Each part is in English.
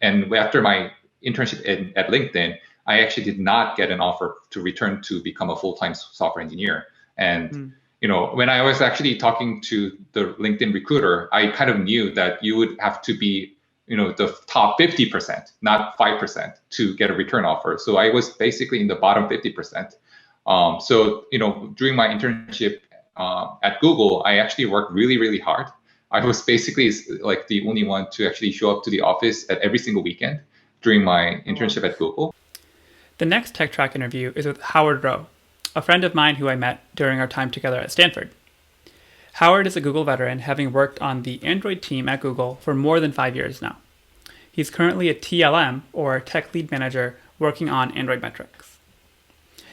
And after my internship at LinkedIn, I actually did not get an offer to return to become a full-time software engineer. And Mm. when I was actually talking to the LinkedIn recruiter, I kind of knew that you would have to be, the top 50%, not 5%, to get a return offer. So I was basically in the bottom 50%. So during my internship at Google, I actually worked really, really hard. I was basically like the only one to actually show up to the office at every single weekend during my Oh, wow. internship at Google. The next Tech Track interview is with Howard Rowe, a friend of mine who I met during our time together at Stanford. Howard is a Google veteran, having worked on the Android team at Google for more than 5 years now. He's currently a TLM, or Tech Lead Manager, working on Android metrics.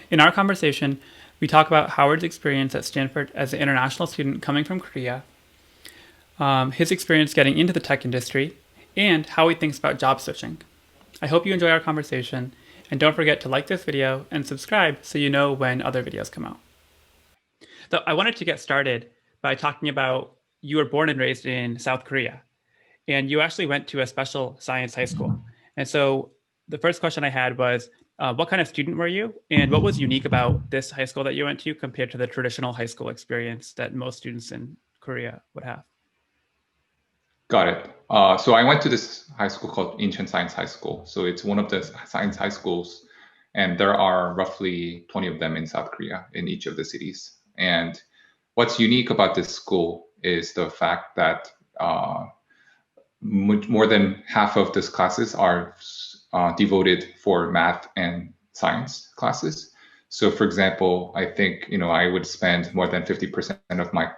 In our conversation, we talk about Howard's experience at Stanford as an international student coming from Korea, his experience getting into the tech industry, and how he thinks about job switching. I hope you enjoy our conversation, and don't forget to like this video and subscribe so you know when other videos come out. So I wanted to get started by talking about you were born and raised in South Korea, and you actually went to a special science high school. And so the first question I had was, what kind of student were you, and what was unique about this high school that you went to compared to the traditional high school experience that most students in Korea would have? Got it. So I went to this high school called Incheon Science High School. So it's one of the science high schools, and there are roughly 20 of them in South Korea in each of the cities. And what's unique about this school is the fact that more than half of these classes are devoted for math and science classes. So for example, I think, I would spend more than 50% of my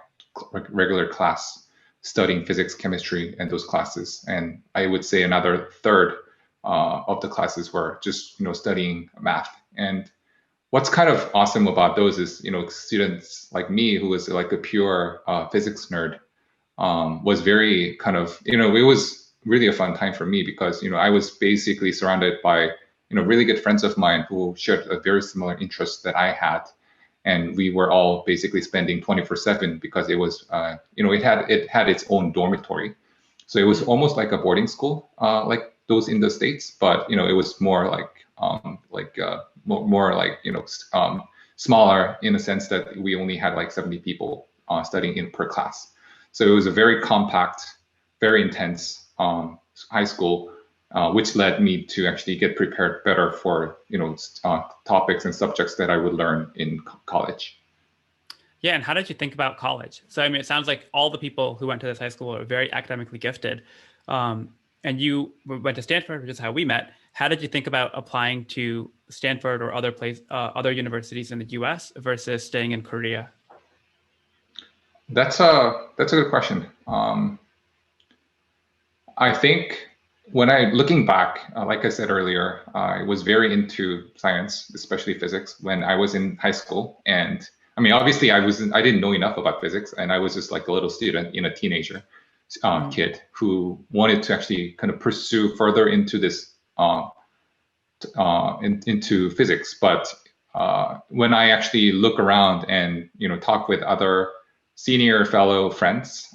regular class studying physics, chemistry, and those classes. And I would say another third of the classes were just, studying math. And what's kind of awesome about those is, students like me, who was like a pure physics nerd, was very kind of, it was really a fun time for me because, I was basically surrounded by, really good friends of mine who shared a very similar interest that I had. And we were all basically spending 24/7 because it was, it had its own dormitory. So it was almost like a boarding school, like those in the States, but, it was more more like, smaller in the sense that we only had like 70 people studying in per class. So it was a very compact, very intense high school, which led me to actually get prepared better for topics and subjects that I would learn in college. Yeah, and how did you think about college? So, I mean, it sounds like all the people who went to this high school are very academically gifted. And you went to Stanford, which is how we met. How did you think about applying to Stanford or other universities in the U.S. versus staying in Korea? That's a good question. I think when looking back, like I said earlier, I was very into science, especially physics, when I was in high school. And I mean, obviously, I didn't know enough about physics, and I was just like a little student, a teenager kid who wanted to actually kind of pursue further into this into physics. But when I actually look around and talk with other senior fellow friends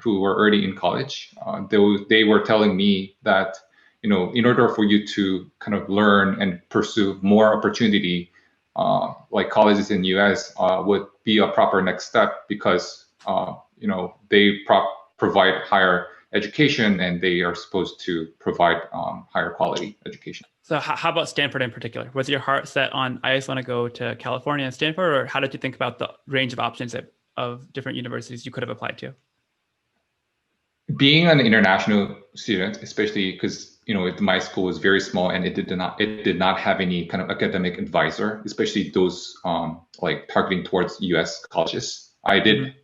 who were already in college, they were telling me that in order for you to kind of learn and pursue more opportunity, like colleges in US would be a proper next step because they provide higher education and they are supposed to provide higher quality education. So how about Stanford in particular? Was your heart set on, I just want to go to California and Stanford, or how did you think about the range of options of different universities you could have applied to? Being an international student, especially because my school was very small and it did not have any kind of academic advisor, especially those like targeting towards U.S. colleges. I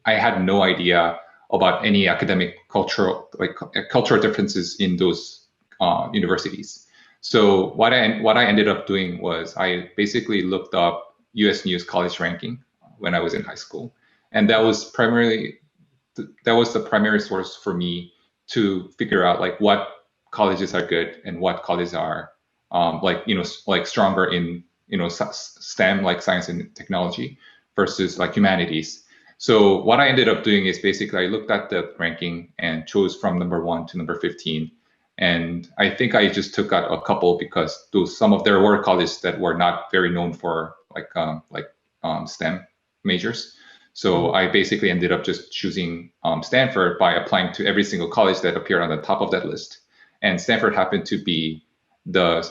had no idea about any academic cultural differences in those universities. So what I ended up doing was I basically looked up U.S. News college ranking when I was in high school, and that was the primary source for me to figure out like what colleges are good and what colleges are like stronger in STEM, like science and technology, versus like humanities. So what I ended up doing is basically I looked at the ranking and chose from number 1 to number 15. And I think I just took out a couple because those some of there were colleges that were not very known for STEM majors. So I basically ended up just choosing Stanford by applying to every single college that appeared on the top of that list. And Stanford happened to be the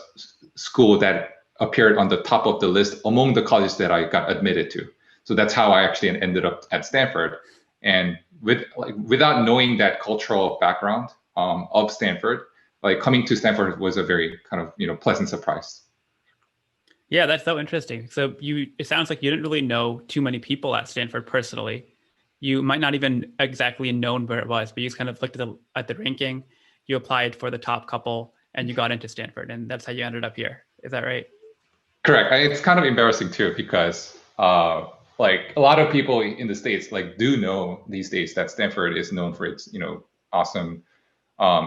school that appeared on the top of the list among the colleges that I got admitted to. So that's how I actually ended up at Stanford. And without knowing that cultural background of Stanford, like coming to Stanford was a very kind of pleasant surprise. Yeah, that's so interesting. So it sounds like you didn't really know too many people at Stanford personally. You might not even exactly known where it was, but you just kind of looked at the ranking. You applied for the top couple, and you got into Stanford, and that's how you ended up here. Is that right? Correct. It's kind of embarrassing too because like a lot of people in the States like do know these days that Stanford is known for its awesome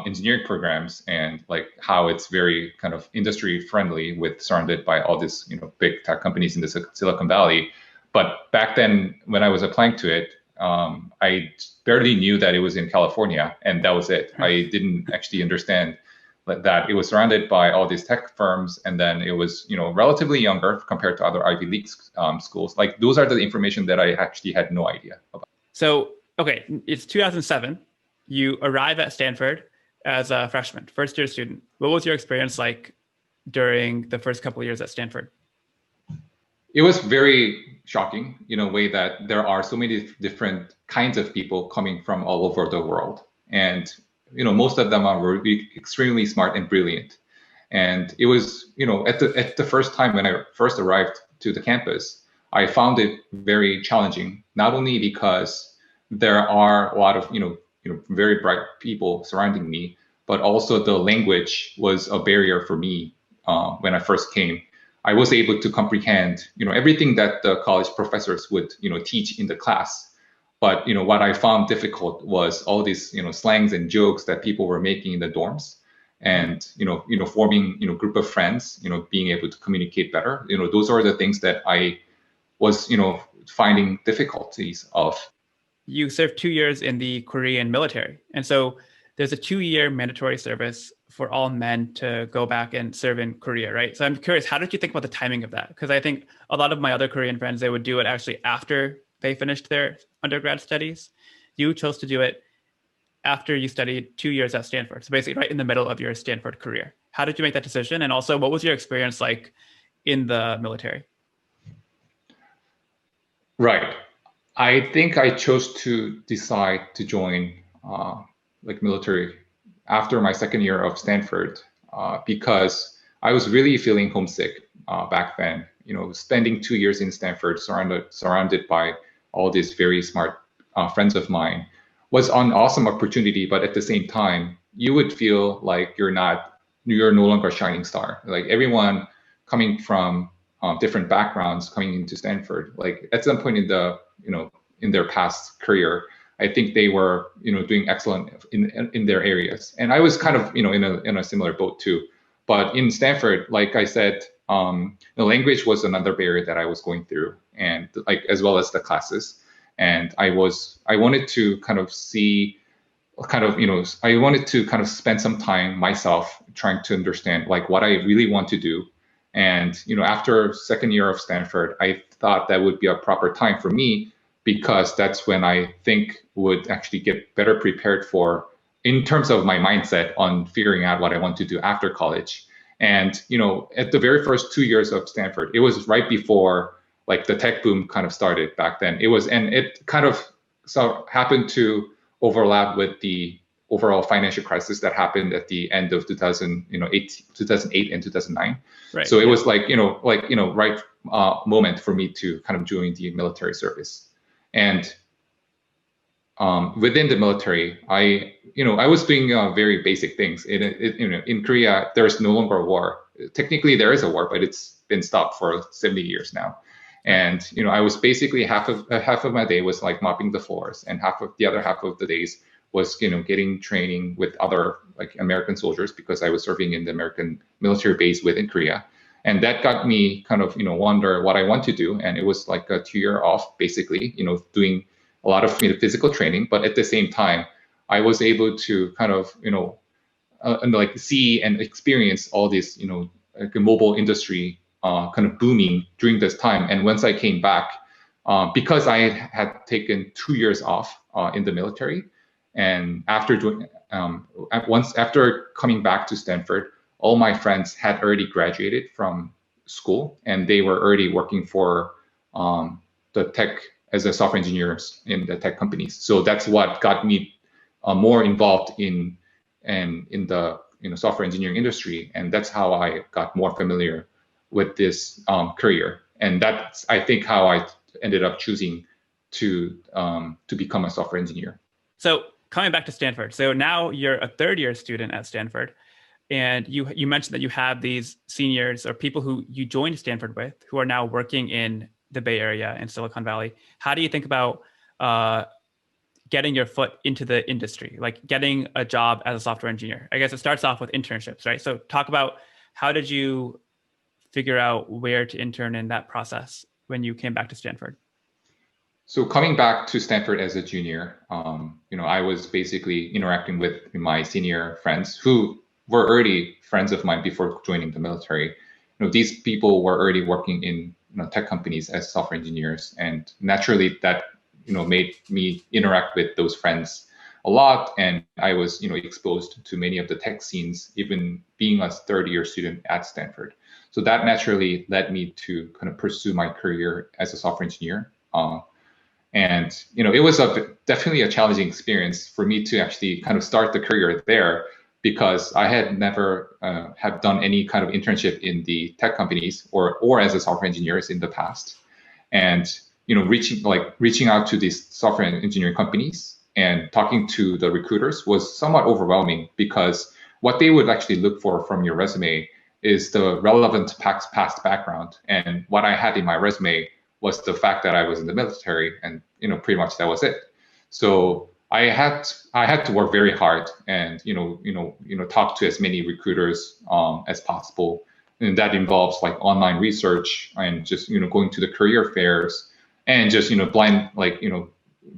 engineering programs and like how it's very kind of industry friendly with surrounded by all these big tech companies in the Silicon Valley. But back then when I was applying to it, I barely knew that it was in California, and that was it. I didn't actually understand that it was surrounded by all these tech firms, and then it was relatively younger compared to other Ivy League schools. Like those are the information that I actually had no idea about. So okay, it's 2007. You arrive at Stanford as a freshman, first year student. What was your experience like during the first couple of years at Stanford? It was very shocking in a way that there are so many different kinds of people coming from all over the world. And, most of them are really extremely smart and brilliant. And it was, at the first time when I first arrived to the campus, I found it very challenging, not only because there are a lot of, very bright people surrounding me, but also the language was a barrier for me when I first came. I was able to comprehend, everything that the college professors would, teach in the class. But, what I found difficult was all these, slangs and jokes that people were making in the dorms, and, forming, group of friends, being able to communicate better. Those are the things that I was, finding difficulties of. You served 2 years in the Korean military. And so there's a 2-year mandatory service for all men to go back and serve in Korea, right? So I'm curious, how did you think about the timing of that? Because I think a lot of my other Korean friends, they would do it actually after they finished their undergrad studies. You chose to do it after you studied 2 years at Stanford. So basically right in the middle of your Stanford career. How did you make that decision? And also, what was your experience like in the military? Right. I think I chose to decide to join military after my second year of Stanford because I was really feeling homesick back then. Spending 2 years in Stanford, surrounded by all these very smart friends of mine, was an awesome opportunity. But at the same time, you would feel like you're no longer a shining star. Like everyone coming from different backgrounds coming into Stanford, like at some point in their past career, I think they were, doing excellent in their areas. And I was kind of, in a similar boat too. But in Stanford, like I said, the language was another barrier that I was going through, and like as well as the classes. And I wanted to kind of I wanted to kind of spend some time myself trying to understand like what I really want to do. And after second year of Stanford, I thought that would be a proper time for me, because that's when I think would actually get better prepared for, in terms of my mindset on figuring out what I want to do after college. And, at the very first 2 years of Stanford, it was right before like the tech boom kind of started back then. And it kind of happened to overlap with the overall financial crisis that happened at the end of 2008 and 2009. Right. So it was right moment for me to kind of join the military service. And within the military, I was doing very basic things. In Korea, there's no longer a war. Technically, there is a war, but it's been stopped for 70 years now. And I was basically half of my day was like mopping the floors, and the other half of the days was getting training with other like American soldiers, because I was serving in the American military base within Korea. And that got me kind of wonder what I want to do. And it was like a 2 year off, basically, doing a lot of physical training. But at the same time, I was able to kind of and like see and experience all this, like the mobile industry kind of booming during this time. And once I came back, because I had taken 2 years off in the military, and after after coming back to Stanford, all my friends had already graduated from school, and they were already working for the tech as a software engineers in the tech companies. So that's what got me more involved in the software engineering industry, and that's how I got more familiar with this career. And that's, I think, how I ended up choosing to become a software engineer. So coming back to Stanford, so now you're a third-year student at Stanford, and you mentioned that you have these seniors or people who you joined Stanford with who are now working in the Bay Area and Silicon Valley. How do you think about getting your foot into the industry, like getting a job as a software engineer? I guess it starts off with internships, right? So talk about how did you figure out where to intern in that process when you came back to Stanford? So coming back to Stanford as a junior, I was basically interacting with my senior friends who were already friends of mine before joining the military. These people were already working in tech companies as software engineers, and naturally that made me interact with those friends a lot, and I was exposed to many of the tech scenes, even being a third-year student at Stanford. So that naturally led me to kind of pursue my career as a software engineer. And it was definitely a challenging experience for me to actually kind of start the career there, because I had never have done any kind of internship in the tech companies or as a software engineer in the past. And reaching out to these software engineering companies and talking to the recruiters was somewhat overwhelming, because what they would actually look for from your resume is the relevant past background. And what I had in my resume was the fact that I was in the military, and pretty much that was it. So I had to work very hard and talk to as many recruiters as possible, and that involves like online research and just going to the career fairs and just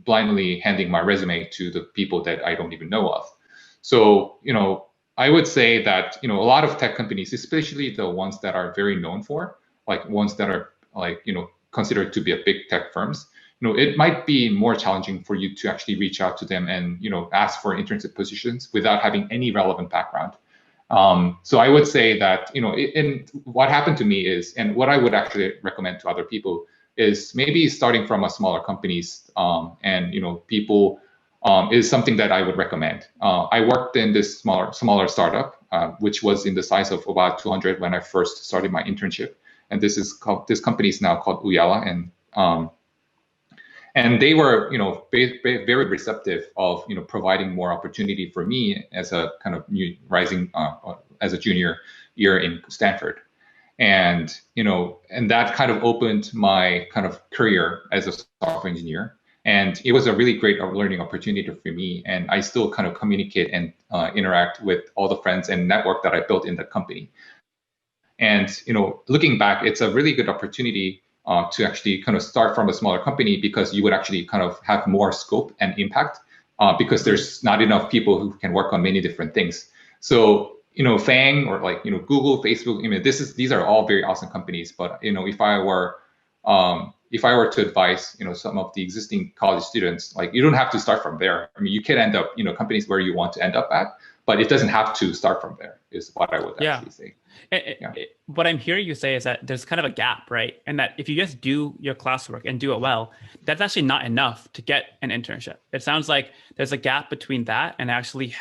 blindly handing my resume to the people that I don't even know of. So I would say that a lot of tech companies, especially the ones that are very known for, like ones that are like considered to be a big tech firms, it might be more challenging for you to actually reach out to them and ask for internship positions without having any relevant background. So I would say that and what happened to me is, and what I would actually recommend to other people is maybe starting from a smaller companies, and people is something that I would recommend. I worked in this smaller startup, which was in the size of about 200 when I first started my internship, and this company is now called Ooyala, and they were very receptive of providing more opportunity for me as a kind of new rising as a junior year in Stanford. And and that kind of opened my kind of career as a software engineer, and it was a really great learning opportunity for me. And I still kind of communicate and interact with all the friends and network that I built in the company. And looking back, it's a really good opportunity to actually kind of start from a smaller company, because you would actually kind of have more scope and impact, because there's not enough people who can work on many different things. So FAANG or like Google, Facebook, these are all very awesome companies. But if I were to advise some of the existing college students, like you don't have to start from there. I mean, you can end up companies where you want to end up at, but it doesn't have to start from there, is what I would actually say. What I'm hearing you say is that there's kind of a gap, right? And that if you just do your classwork and do it well, that's actually not enough to get an internship. It sounds like there's a gap between that and actually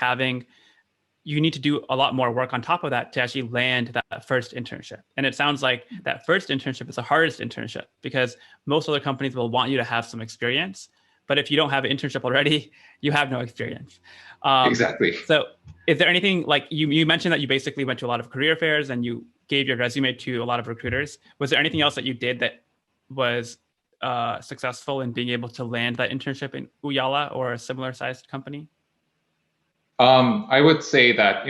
you need to do a lot more work on top of that to actually land that first internship. And it sounds like that first internship is the hardest internship, because most other companies will want you to have some experience. But if you don't have an internship already, you have no experience. Exactly. So is there anything, like you mentioned that you basically went to a lot of career fairs and you gave your resume to a lot of recruiters. Was there anything else that you did that was successful in being able to land that internship in Ooyala or a similar sized company? I would say that,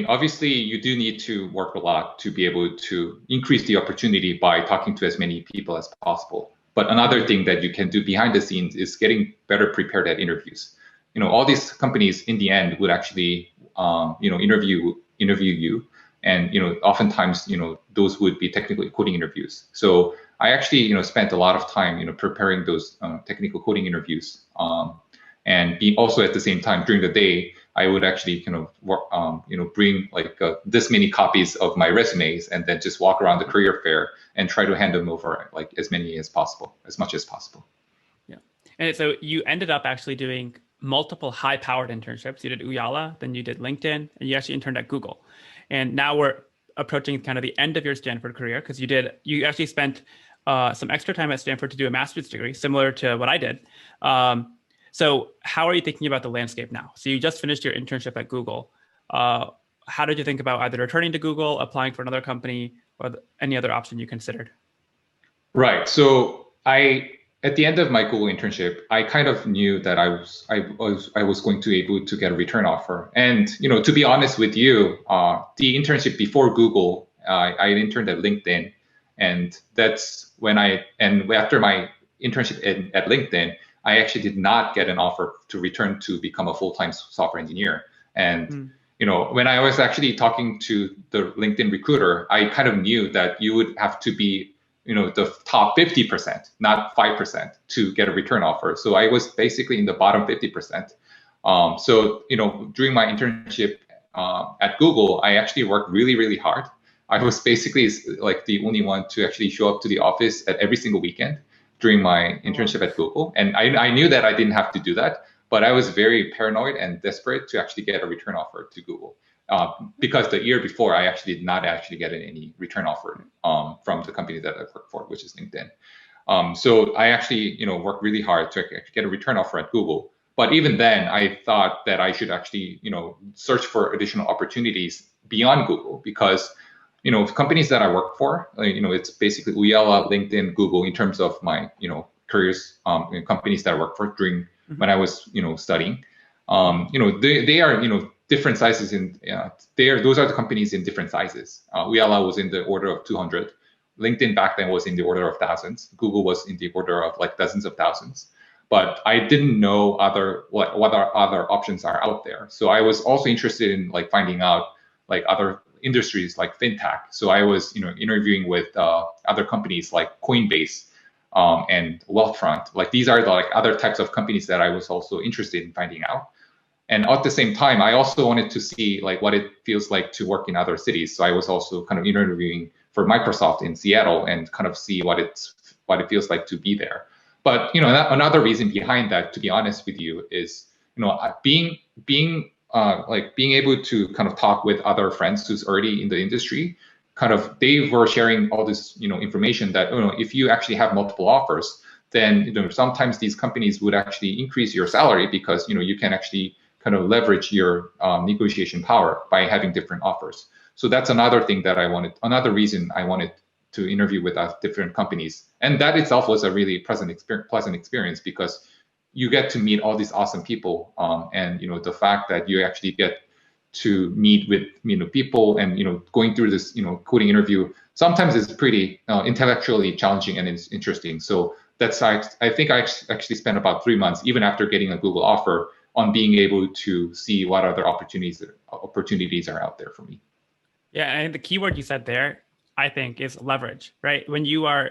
obviously you do need to work a lot to be able to increase the opportunity by talking to as many people as possible. But another thing that you can do behind the scenes is getting better prepared at interviews. All these companies in the end would actually interview you, and oftentimes those would be technical coding interviews. So I actually spent a lot of time preparing those technical coding interviews, and being also at the same time during the day I would actually kind of work, bring like this many copies of my resumes and then just walk around the career fair and try to hand them over like as many as possible, as much as possible. Yeah. And so you ended up actually doing multiple high-powered internships. You did Uyala, then you did LinkedIn, and you actually interned at Google. And now we're approaching kind of the end of your Stanford career because you actually spent some extra time at Stanford to do a master's degree, similar to what I did. So how are you thinking about the landscape now? So you just finished your internship at Google. How did you think about either returning to Google, applying for another company, or any other option you considered? Right. So at the end of my Google internship, I kind of knew that I was going to be able to get a return offer. And to be honest with you, the internship before Google, I interned at LinkedIn, and that's when after my internship at LinkedIn, I actually did not get an offer to return to become a full-time software engineer. And when I was actually talking to the LinkedIn recruiter, I kind of knew that you would have to be the top 50%, not 5%, to get a return offer. So I was basically in the bottom 50%. So during my internship at Google, I actually worked really, really hard. I was basically like the only one to actually show up to the office at every single weekend during my internship at Google. And I knew that I didn't have to do that, but I was very paranoid and desperate to actually get a return offer to Google. Because the year before, I actually did not actually get any return offer from the company that I worked for, which is LinkedIn. So I actually, worked really hard to get a return offer at Google. But even then, I thought that I should actually, search for additional opportunities beyond Google because, companies that I work for, it's basically Uyala, LinkedIn, Google in terms of my, careers, companies that I work for during when I was, studying. They are, different sizes those are the companies in different sizes. Uyala was in the order of 200. LinkedIn back then was in the order of thousands. Google was in the order of like dozens of thousands. But I didn't know what other options are out there. So I was also interested in like finding out like other industries like fintech. So I was interviewing with other companies like Coinbase and Wealthfront. Like these are the like other types of companies that I was also interested in finding out. And at the same time, I also wanted to see like what it feels like to work in other cities. So I was also kind of interviewing for Microsoft in Seattle and kind of see what it feels like to be there. But another reason behind that, to be honest with you, is being able to kind of talk with other friends who's already in the industry. Kind of they were sharing all this information that if you actually have multiple offers, then sometimes these companies would actually increase your salary because you can actually kind of leverage your negotiation power by having different offers. So that's another reason I wanted to interview with different companies. And that itself was a really pleasant experience because you get to meet all these awesome people. And the fact that you actually get to meet with people and going through this coding interview sometimes is pretty intellectually challenging and it's interesting. So that's I think I actually spent about 3 months even after getting a Google offer on being able to see what other opportunities are out there for me. Yeah, and the keyword you said there, I think, is leverage, right? When you are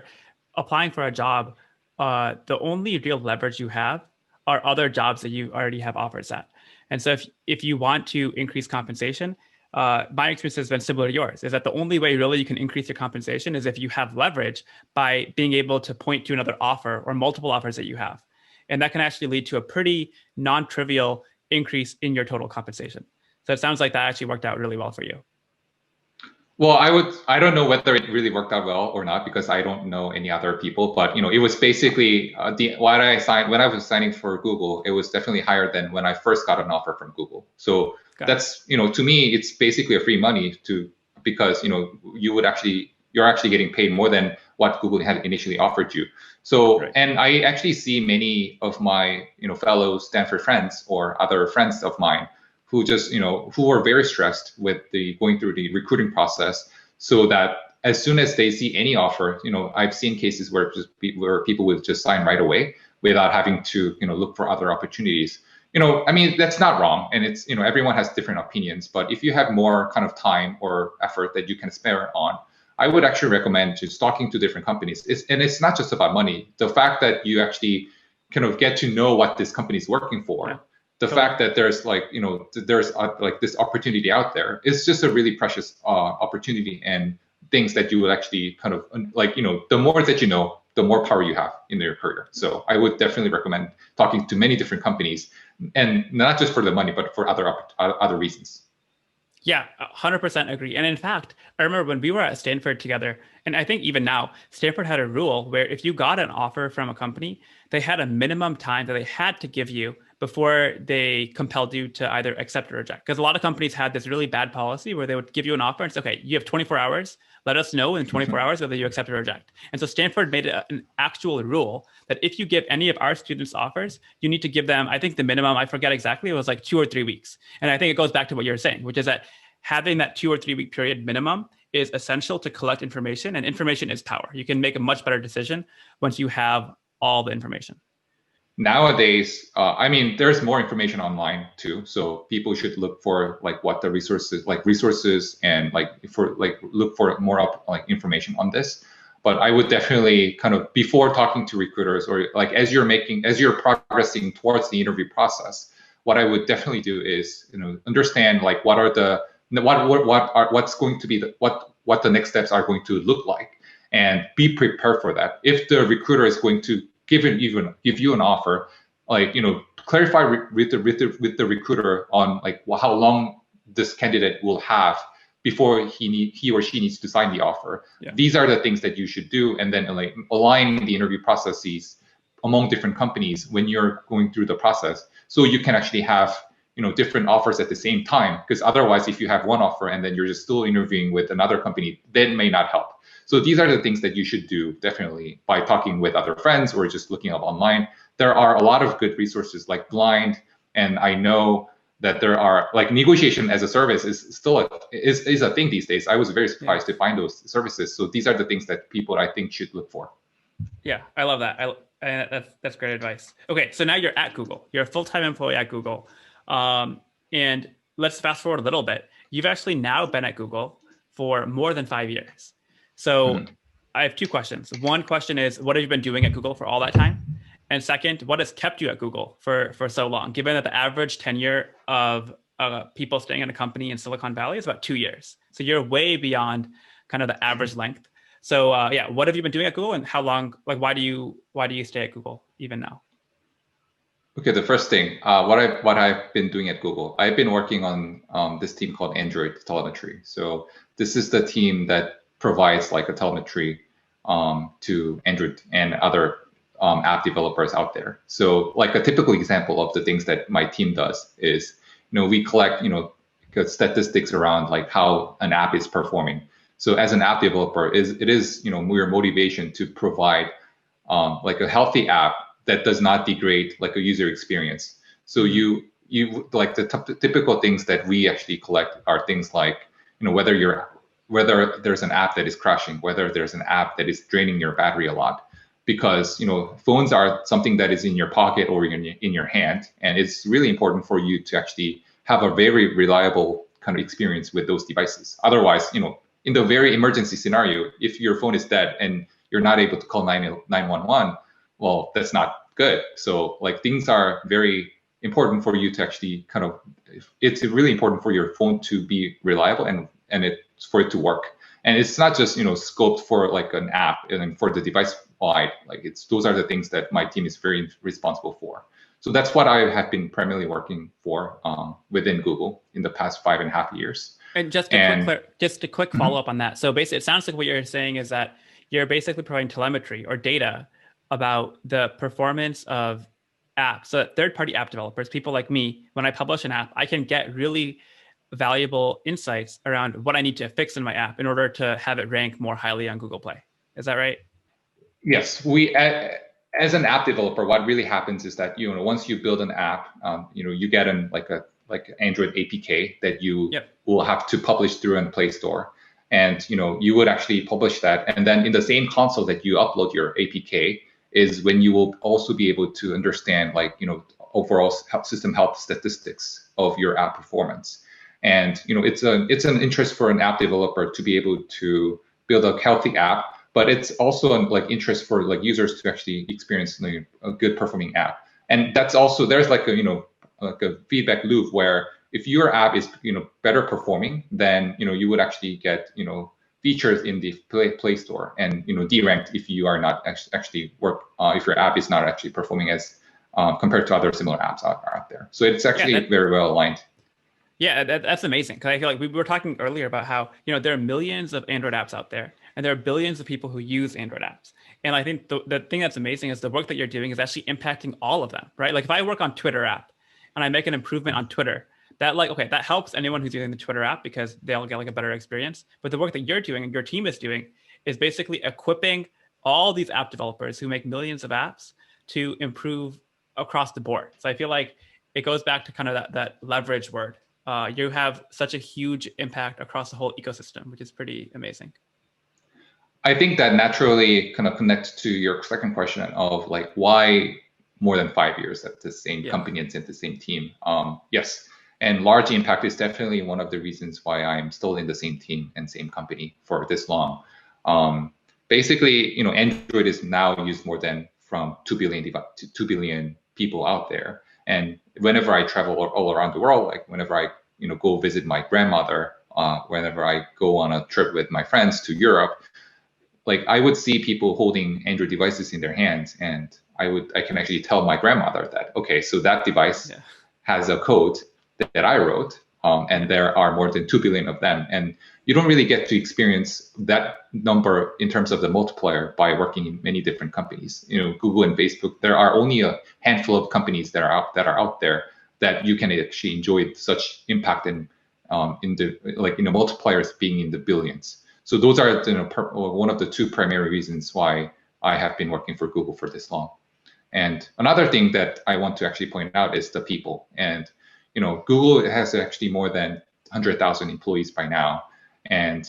applying for a job, the only real leverage you have are other jobs that you already have offers at. And so if you want to increase compensation, my experience has been similar to yours, is that the only way really you can increase your compensation is if you have leverage by being able to point to another offer or multiple offers that you have. And that can actually lead to a pretty non-trivial increase in your total compensation. So it sounds like that actually worked out really well for you. Well, I don't know whether it really worked out well or not because I don't know any other people, but it was basically when I was signing for Google, it was definitely higher than when I first got an offer from Google. So that's, to me, it's basically a free money because you're actually getting paid more than what Google had initially offered you. So, right. And I actually see many of my, fellow Stanford friends or other friends of mine who just, who are very stressed with going through the recruiting process, so that as soon as they see any offer, I've seen cases where people would just sign right away without having to, look for other opportunities. I mean, that's not wrong. And it's, everyone has different opinions. But if you have more kind of time or effort that you can spare on, I would actually recommend just talking to different companies. And it's not just about money. The fact that you actually kind of get to know what this company is working for, Yeah, the totally. fact that there's like this opportunity out there, it's just a really precious opportunity, and things that you will actually kind of like, the more that you know, the more power you have in your career. So I would definitely recommend talking to many different companies, and not just for the money, but for other reasons. Yeah, 100% agree. And in fact, I remember when we were at Stanford together, and I think even now, Stanford had a rule where if you got an offer from a company, they had a minimum time that they had to give you before they compelled you to either accept or reject. Because a lot of companies had this really bad policy where they would give you an offer and say, okay, you have 24 hours. Let us know in 24 hours whether you accept or reject. And so Stanford made it an actual rule that if you give any of our students offers, you need to give them, I think the minimum, I forget exactly, it was like 2 or 3 weeks. And I think it goes back to what you're saying, which is that having that 2 or 3 week period minimum is essential to collect information, and information is power. You can make a much better decision once you have all the information. Nowadays, I mean, there's more information online too, so people should look for like what the resources, and like for like look for more up like information on this. But I would definitely kind of, before talking to recruiters, or like as you're progressing towards the interview process, what I would definitely do is, understand like what's going to be what the next steps are going to look like, and be prepared for that. If the recruiter is going to give you an offer, like, clarify with the recruiter on like how long this candidate will have before he or she needs to sign the offer. Yeah. These are the things that you should do, and then like align the interview processes among different companies when you're going through the process, so you can actually have, different offers at the same time. Because otherwise, if you have one offer and then you're just still interviewing with another company, that may not help. So these are the things that you should do definitely by talking with other friends or just looking up online. There are a lot of good resources like Blind, and I know that there are like negotiation as a service is still is a thing these days. I was very surprised to find those services. So these are the things that people, I think, should look for. Yeah, I love that. That's great advice. Okay, so now you're at Google. You're a full-time employee at Google. And let's fast forward a little bit. You've actually now been at Google for more than 5 years. So I have two questions. One question is, what have you been doing at Google for all that time? And second, what has kept you at Google for so long, given that the average tenure of people staying in a company in Silicon Valley is about 2 years. So you're way beyond kind of the average length. So yeah, what have you been doing at Google, and how long? Like, why do you stay at Google even now? Okay, the first thing, what I've been doing at Google, I've been working on this team called Android Telemetry. So this is the team that provides like a telemetry to Android and other app developers out there. So like a typical example of the things that my team does is, we collect, statistics around like how an app is performing. So as an app developer, it is your motivation to provide like a healthy app that does not degrade like a user experience. So you like the typical things that we actually collect are things like, whether there's an app that is crashing, whether there's an app that is draining your battery a lot, because phones are something that is in your pocket or in your hand, and it's really important for you to actually have a very reliable kind of experience with those devices. Otherwise, in the very emergency scenario, if your phone is dead and you're not able to call 911, well, that's not good. So like things are very important for you to actually kind of, it's really important for your phone to be reliable, and it's for it to work. And it's not just, scoped for like an app and for the device wide, like those are the things that my team is very responsible for. So that's what I have been primarily working for within Google in the past 5.5 years. And just a quick follow up on that. So basically, it sounds like what you're saying is that you're basically providing telemetry or data about the performance of apps. So third-party app developers, people like me, when I publish an app, I can get really valuable insights around what I need to fix in my app in order to have it rank more highly on Google Play. Is that right? Yes, as an app developer, what really happens is that once you build an app, you get like Android APK that you will have to publish through a Play Store, and you would actually publish that, and then in the same console that you upload your APK is when you will also be able to understand like overall system health statistics of your app performance. And it's an interest for an app developer to be able to build a healthy app, but it's also an interest for users to actually experience a good performing app. And that's also, there's like a feedback loop where if your app is better performing, then you would actually get features in the Play Store and deranked if you are not actually if your app is not actually performing as compared to other similar apps out there. So it's actually very well aligned. Yeah, that's amazing. Because I feel like we were talking earlier about how there are millions of Android apps out there, and there are billions of people who use Android apps. And I think the thing that's amazing is the work that you're doing is actually impacting all of them, right? Like if I work on Twitter app and I make an improvement on Twitter, that helps anyone who's using the Twitter app because they'll get a better experience. But the work that you're doing and your team is doing is basically equipping all these app developers who make millions of apps to improve across the board. So I feel like it goes back to kind of that leverage word. You have such a huge impact across the whole ecosystem, which is pretty amazing. I think that naturally kind of connects to your second question of why more than 5 years at the same company and at the same team. Yes. And large impact is definitely one of the reasons why I'm still in the same team and same company for this long. Basically, Android is now used more than from 2 billion people out there. And whenever I travel all around the world, whenever I go visit my grandmother, whenever I go on a trip with my friends to Europe, I would see people holding Android devices in their hands, and I can actually tell my grandmother that, okay, so that device has a code that I wrote, and there are more than 2 billion of them. And you don't really get to experience that number in terms of the multiplier by working in many different companies. Google and Facebook, there are only a handful of companies that are out there that you can actually enjoy such impact in the multipliers being in the billions. So those are one of the two primary reasons why I have been working for Google for this long. And another thing that I want to actually point out is the people. And Google has actually more than 100,000 employees by now, and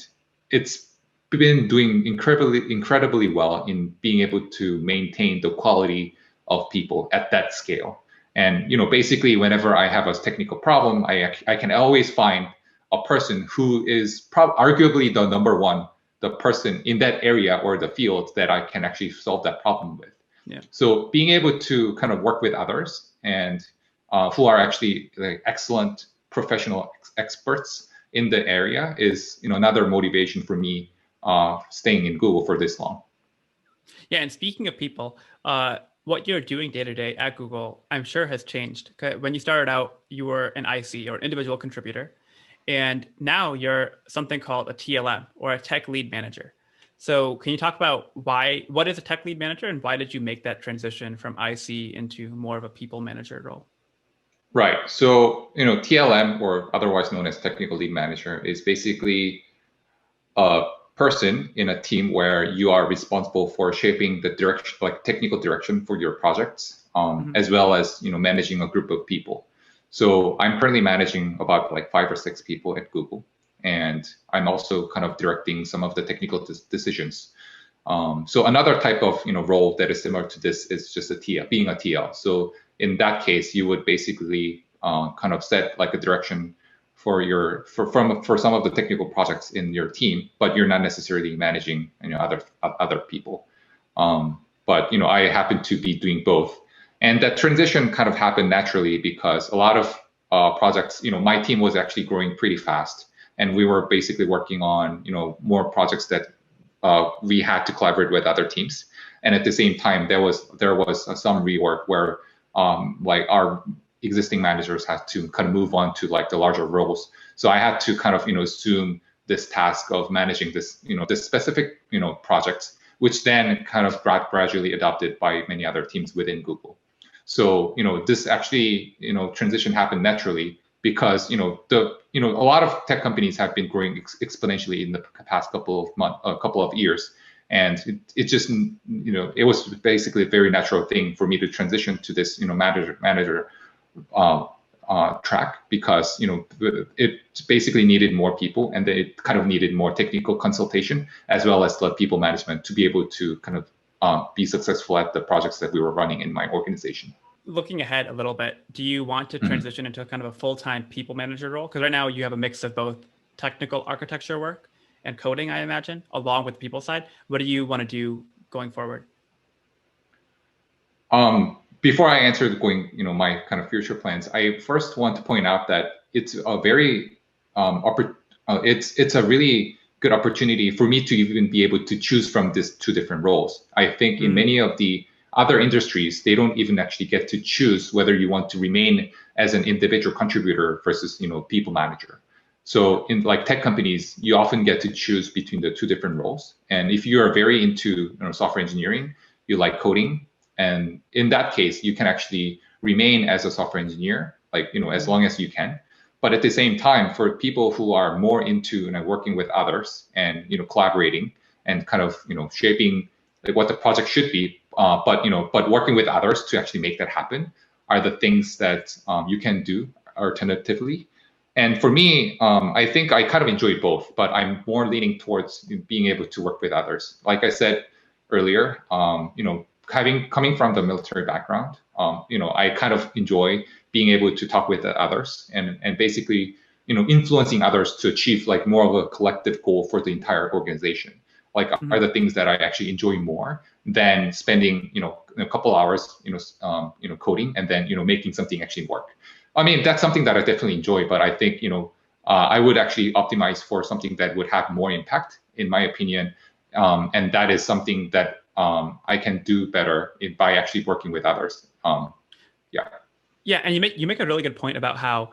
it's been doing incredibly well in being able to maintain the quality of people at that scale. And basically, whenever I have a technical problem, I can always find a person who is arguably the person in that area or the field that I can actually solve that problem with. Yeah. So being able to kind of work with others and who are actually excellent professional experts in the area is another motivation for me staying in Google for this long. Yeah, and speaking of people, what you're doing day to day at Google, I'm sure has changed. When you started out, you were an IC or individual contributor, and now you're something called a TLM or a tech lead manager. So can you talk about what is a tech lead manager and why did you make that transition from IC into more of a people manager role? Right. So, TLM, or otherwise known as technical lead manager, is basically a person in a team where you are responsible for shaping the direction, technical direction for your projects, as well as, managing a group of people. So I'm currently managing about 5 or 6 people at Google, and I'm also kind of directing some of the technical decisions. So another type of role that is similar to this is just being a TL. So in that case, you would basically kind of set a direction for some of the technical projects in your team, but you're not necessarily managing other people. But I happen to be doing both, and that transition kind of happened naturally because a lot of projects, my team was actually growing pretty fast, and we were basically working on more projects that we had to collaborate with other teams, and at the same time there was some rework where our existing managers had to kind of move on to the larger roles. So I had to kind of assume this task of managing this this specific projects, which then kind of got gradually adopted by many other teams within Google. So this actually transition happened naturally because a lot of tech companies have been growing exponentially in the past couple of years. And it just, it was basically a very natural thing for me to transition to this, manager track because, it basically needed more people, and it kind of needed more technical consultation as well as the people management to be able to kind of be successful at the projects that we were running in my organization. looking ahead a little bit, do you want to Mhm. transition into kind of a full-time people manager role? Because right now you have a mix of both technical architecture work and coding, I imagine, along with the people side. What do you want to do going forward? Before I answer the going, my kind of future plans, I first want to point out that it's a very, it's a really good opportunity for me to even be able to choose from these two different roles. I think in Mm, many of the other industries, they don't even actually get to choose whether you want to remain as an individual contributor versus, people manager. So in like tech companies, you often get to choose between the two different roles. And if you are very into, software engineering, you like coding, and in that case, you can actually remain as a software engineer, like, as mm, long as you can. But at the same time, for people who are more into, working with others and, collaborating and kind of, shaping like what the project should be, but working with others to actually make that happen are the things that you can do alternatively. And for me, I think I kind of enjoy both, but I'm more leaning towards being able to work with others. Like I said earlier, having coming from the military background, I kind of enjoy being able to talk with others and basically, influencing others to achieve like more of a collective goal for the entire organization. Like are mm. the things that I actually enjoy more than spending, a couple hours, coding and then, making something actually work. I mean, that's something that I definitely enjoy, but I think, I would actually optimize for something that would have more impact, in my opinion. And that is something that I can do better by actually working with others. Yeah. Yeah, and you make a really good point about how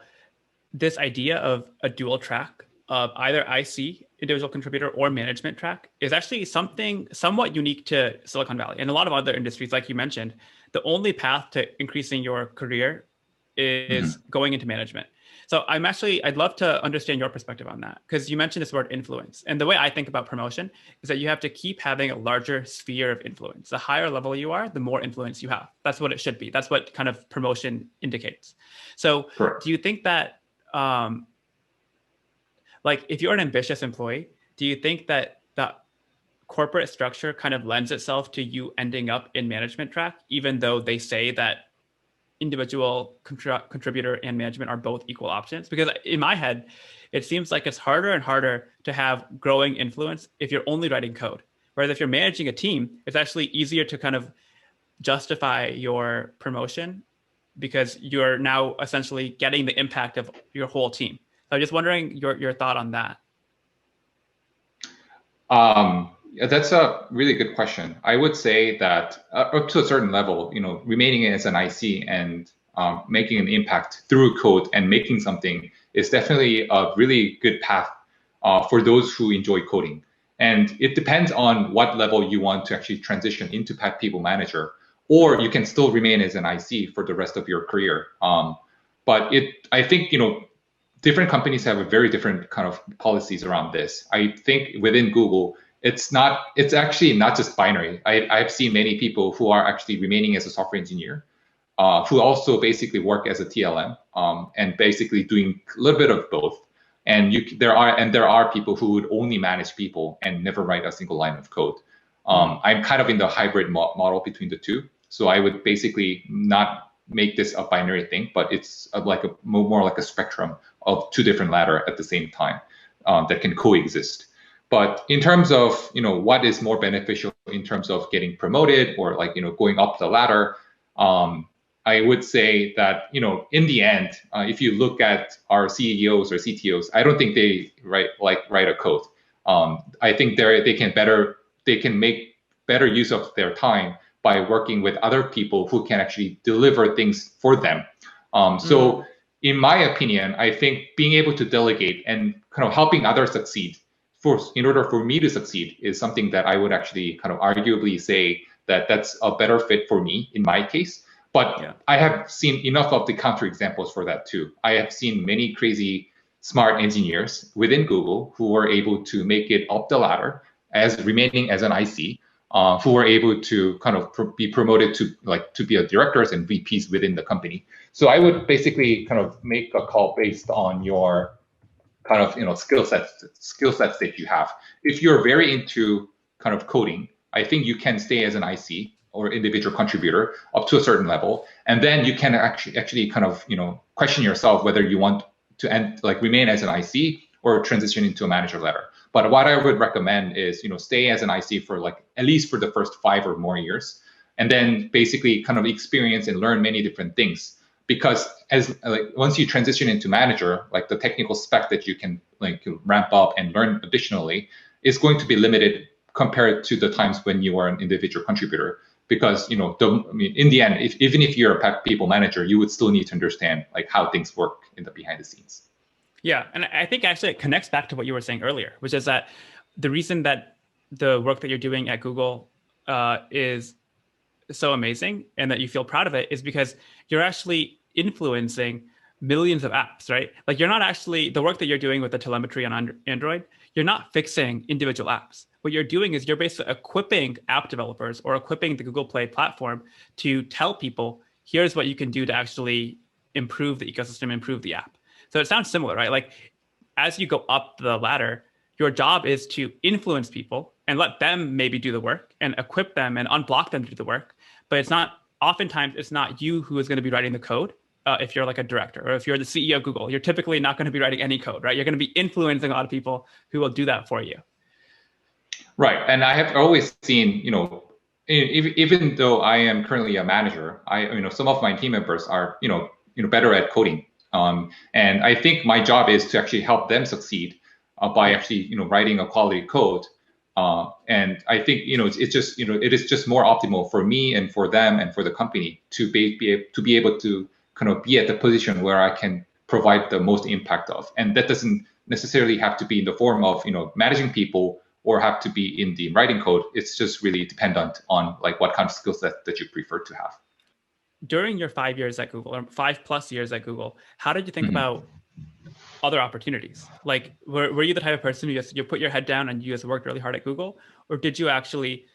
this idea of a dual track of either IC, individual contributor, or management track is actually something somewhat unique to Silicon Valley and a lot of other industries, like you mentioned. The only path to increasing your career is Mhm. going into management. So I'd love to understand your perspective on that because you mentioned this word influence. And the way I think about promotion is that you have to keep having a larger sphere of influence. The higher level you are, the more influence you have. That's what it should be. That's what kind of promotion indicates. So do Correct. you think that um, like if you're an ambitious employee, do you think that the corporate structure kind of lends itself to you ending up in management track, even though they say that individual contributor and management are both equal options? Because in my head, it seems like it's harder and harder to have growing influence if you're only writing code. Whereas if you're managing a team, it's actually easier to kind of justify your promotion because you're now essentially getting the impact of your whole team. So I'm just wondering your thought on that. Yeah, that's a really good question. I would say that up to a certain level, remaining as an IC and making an impact through code and making something is definitely a really good path for those who enjoy coding. And it depends on what level you want to actually transition into Pet People Manager, or you can still remain as an IC for the rest of your career. But I think, different companies have a very different kind of policies around this. I think within Google, it's actually not just binary. I've seen many people who are actually remaining as a software engineer, who also basically work as a TLM, and basically doing a little bit of both. And there are people who would only manage people and never write a single line of code. Mm, I'm kind of in the hybrid model between the two. So I would basically not make this a binary thing, but it's like a more like a spectrum of two different ladder at the same time, that can coexist. But in terms of, what is more beneficial in terms of getting promoted or like, going up the ladder, um, I would say that, in the end, if you look at our CEOs or CTOs, I don't think they write a code. I think they can make better use of their time by working with other people who can actually deliver things for them. So mm, in my opinion, I think being able to delegate and kind of helping others succeed in order for me to succeed is something that I would actually kind of arguably say that that's a better fit for me in my case. But yeah. I have seen enough of the counterexamples for that too. I have seen many crazy smart engineers within Google who were able to make it up the ladder as remaining as an IC, who were able to kind of be promoted to be a directors and VPs within the company. So I would basically kind of make a call based on your kind of skill sets that you have. If you're very into kind of coding, I think you can stay as an IC or individual contributor up to a certain level, and then you can actually kind of question yourself whether you want to remain as an IC or transition into a manager ladder. But what I would recommend is stay as an IC for like at least for the first 5 or more years, and then basically kind of experience and learn many different things. Because once you transition into manager, like the technical spec that you can ramp up and learn additionally is going to be limited compared to the times when you are an individual contributor. Because in the end, even if you're a people manager, you would still need to understand like how things work in the behind the scenes. Yeah, and I think actually it connects back to what you were saying earlier, which is that the reason that the work that you're doing at Google is so amazing and that you feel proud of it is because you're actually influencing millions of apps, right? Like you're not actually, the work that you're doing with the telemetry on Android, you're not fixing individual apps. What you're doing is you're basically equipping app developers or equipping the Google Play platform to tell people, here's what you can do to actually improve the ecosystem, improve the app. So it sounds similar, right? Like as you go up the ladder, your job is to influence people and let them maybe do the work and equip them and unblock them to do the work. But oftentimes it's not you who is going to be writing the code. If you're like a director or if you're the CEO of Google, you're typically not going to be writing any code, right? You're going to be influencing a lot of people who will do that for you. Right. And I have always seen, even though I am currently a manager, some of my team members are, better at coding. And I think my job is to actually help them succeed by actually, writing a quality code. And I think, it's just, it is just more optimal for me and for them and for the company to be able to kind of be at the position where I can provide the most impact of. And that doesn't necessarily have to be in the form of, managing people or have to be in the writing code. It's just really dependent on like what kind of skill set that you prefer to have. During your 5 years at Google or 5+ years at Google, how did you think about other opportunities? Like, were you the type of person who you put your head down and you just worked really hard at Google? Or did you actually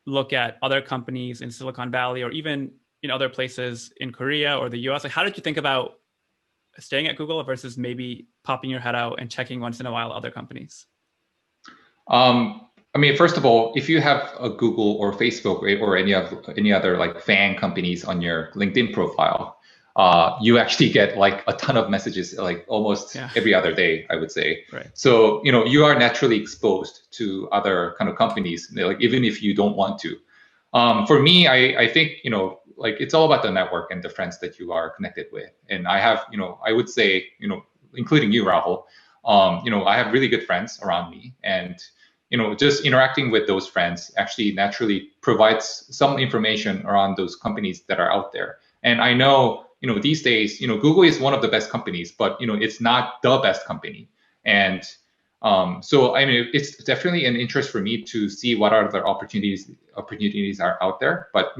look at other companies in Silicon Valley or even in other places in Korea or the US? Like, how did you think about staying at Google versus maybe popping your head out and checking once in a while other companies? First of all, if you have a Google or Facebook or any other like FAANG companies on your LinkedIn profile, you actually get like a ton of messages like almost every other day, I would say. Right. So, you are naturally exposed to other kind of companies, like even if you don't want to. For me, I think, like it's all about the network and the friends that you are connected with. And I have, I would say, including you, Rahul, I have really good friends around me, and just interacting with those friends actually naturally provides some information around those companies that are out there. And I know, these days, Google is one of the best companies, but it's not the best company. And so it's definitely an interest for me to see what other opportunities are out there. But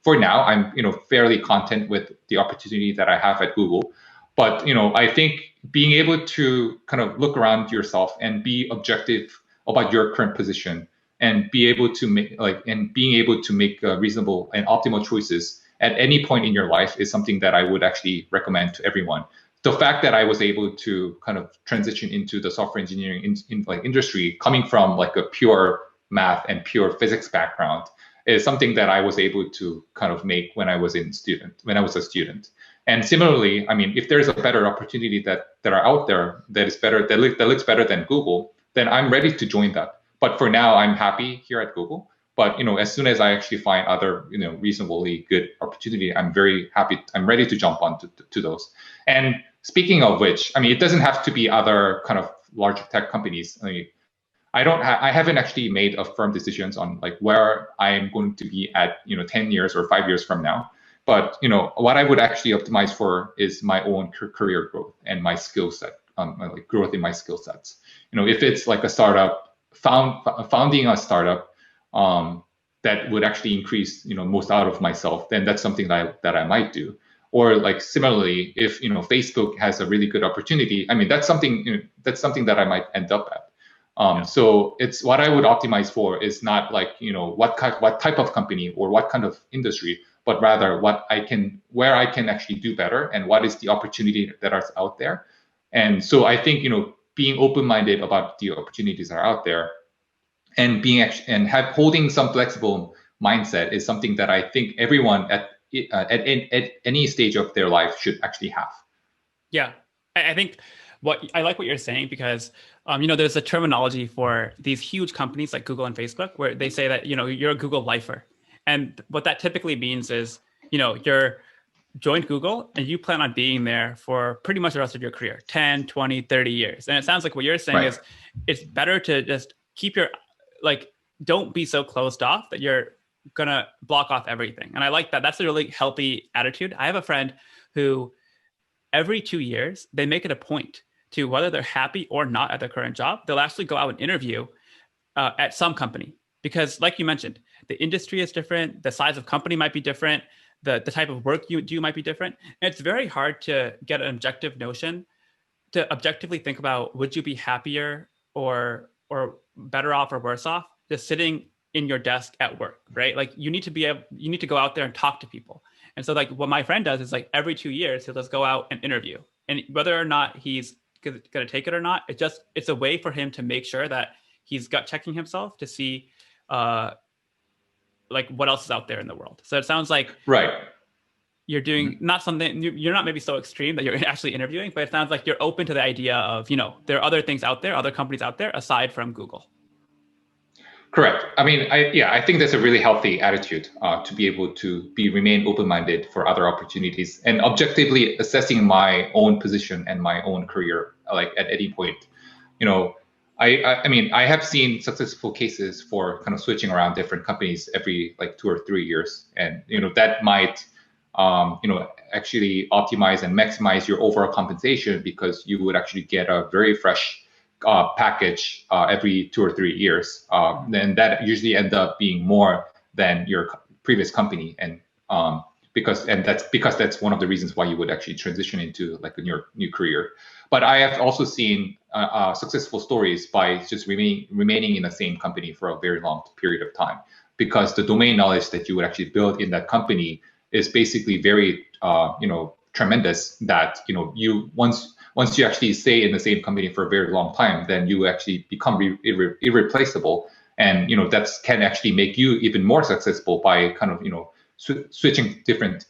for now, I'm fairly content with the opportunity that I have at Google. But I think being able to kind of look around yourself and be objective about your current position and be able to make reasonable and optimal choices at any point in your life is something that I would actually recommend to everyone. The fact that I was able to kind of transition into the software engineering industry, coming from like a pure math and pure physics background, is something that I was able to kind of make when I was a student. And similarly, if there's a better opportunity that are out there that is better, that looks better than Google, then I'm ready to join that. But for now, I'm happy here at Google. But as soon as I actually find other reasonably good opportunity, I'm very happy. I'm ready to jump on to those. And speaking of which, it doesn't have to be other kind of large tech companies. I haven't actually made a firm decisions on like where I'm going to be at 10 years or 5 years from now. But what I would actually optimize for is my own career growth and my skill set, like growth in my skill sets. If it's like a startup, founding a startup that would actually increase most out of myself, then that's something that I might do. Or like similarly, if Facebook has a really good opportunity, that's something that I might end up at. So it's what I would optimize for is not like what type of company or what kind of industry, but rather where I can actually do better and what is the opportunity that is out there. And so I think being open-minded about the opportunities that are out there and holding some flexible mindset is something that I think everyone at any stage of their life should actually have. Yeah, I think I like what you're saying because there's a terminology for these huge companies like Google and Facebook where they say that you're a Google lifer, and what that typically means is you're joined Google and you plan on being there for pretty much the rest of your career, 10, 20, 30 years. And it sounds like what you're saying Right. is it's better to just keep your don't be so closed off that you're gonna block off everything. And I like that. That's a really healthy attitude. I have a friend who every 2 years, they make it a point to, whether they're happy or not at their current job, they'll actually go out and interview at some company. Because like you mentioned, the industry is different, the size of company might be different, the type of work you do might be different. And it's very hard to get an objective notion to objectively think about, would you be happier or better off or worse off just sitting in your desk at work, right? Like you need to go out there and talk to people. And so like what my friend does is like every 2 years, he'll just go out and interview. And whether or not he's going to take it or not, it's a way for him to make sure that he's gut checking himself to see like what else is out there in the world. So it sounds like right. You're doing not something, you're not maybe so extreme that you're actually interviewing, but it sounds like you're open to the idea of, there are other things out there, other companies out there aside from Google. Correct. I mean, I think that's a really healthy attitude to be able to remain open-minded for other opportunities and objectively assessing my own position and my own career, like at any point. I mean, I have seen successful cases for kind of switching around different companies every like 2 or 3 years, and that might actually optimize and maximize your overall compensation because you would actually get a very fresh package every 2 or 3 years. Then that usually end up being more than your previous company, and that's one of the reasons why you would actually transition into like a new career. But I have also seen successful stories by just remaining in the same company for a very long period of time, because the domain knowledge that you would actually build in that company is basically very tremendous, that you once you actually stay in the same company for a very long time, then you actually become irreplaceable, and that can actually make you even more successful by kind of switching different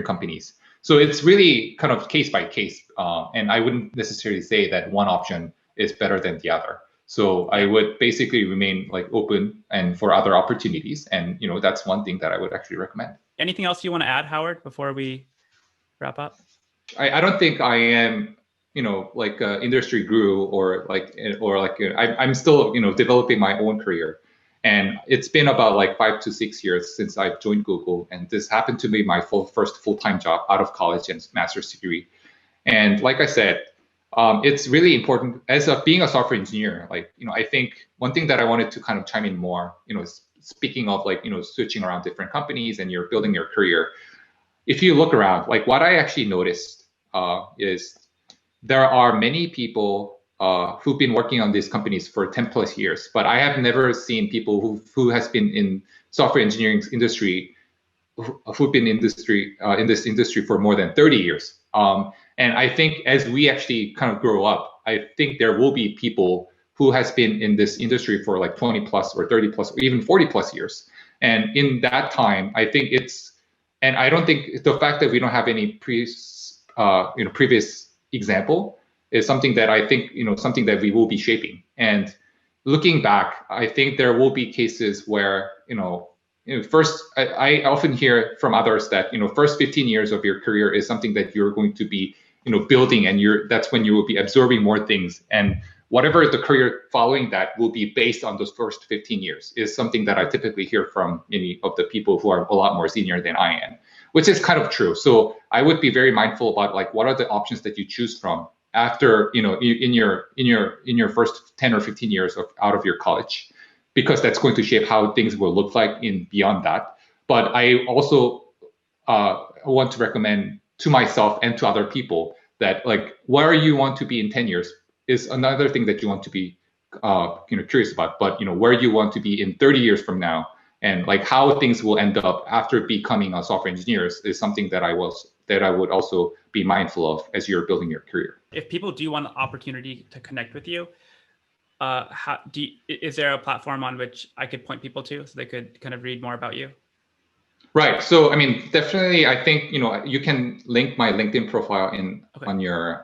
companies. So it's really kind of case by case, and I wouldn't necessarily say that one option is better than the other. So I would basically remain like open and for other opportunities, and that's one thing that I would actually recommend. Anything else you want to add, Howard, before we wrap up? I don't think I am like industry guru or I'm still developing my own career, and it's been about like 5 to 6 years since I've joined Google, and this happened to be my first full-time job out of college and master's degree. And like I said, it's really important as being a software engineer. Like I think one thing that I wanted to kind of chime in more, speaking of like switching around different companies and you're building your career. If you look around, like what I actually noticed is there are many people who've been working on these companies for 10 plus years, but I have never seen people who has been in software engineering industry, who've been in this industry for more than 30 years. And I think as we actually kind of grow up, I think there will be people who has been in this industry for like 20 plus or 30 plus or even 40 plus years. And in that time, I think and I don't think the fact that we don't have any previous example is something that I think, something that we will be shaping. And looking back, I think there will be cases where, first, I often hear from others that, first 15 years of your career is something that you're going to be, building, and that's when you will be absorbing more things. And whatever the career following that will be based on those first 15 years is something that I typically hear from many of the people who are a lot more senior than I am, which is kind of true. So I would be very mindful about like, what are the options that you choose from after, in your first 10 or 15 years out of your college, because that's going to shape how things will look like in beyond that. But I also want to recommend to myself and to other people that like where you want to be in 10 years is another thing that you want to be curious about. But where you want to be in 30 years from now, and like how things will end up after becoming a software engineer is something that I would also be mindful of as you're building your career. If people do want an opportunity to connect with you, is there a platform on which I could point people to so they could kind of read more about you? Right. So, I mean, definitely, I think, you can link my LinkedIn profile on your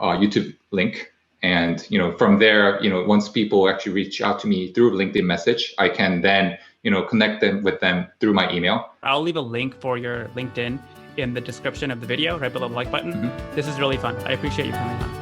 YouTube link. And, from there, once people actually reach out to me through LinkedIn message, I can then, connect them with them through my email. I'll leave a link for your LinkedIn in the description of the video right below the like button. This is really fun. I appreciate you coming on.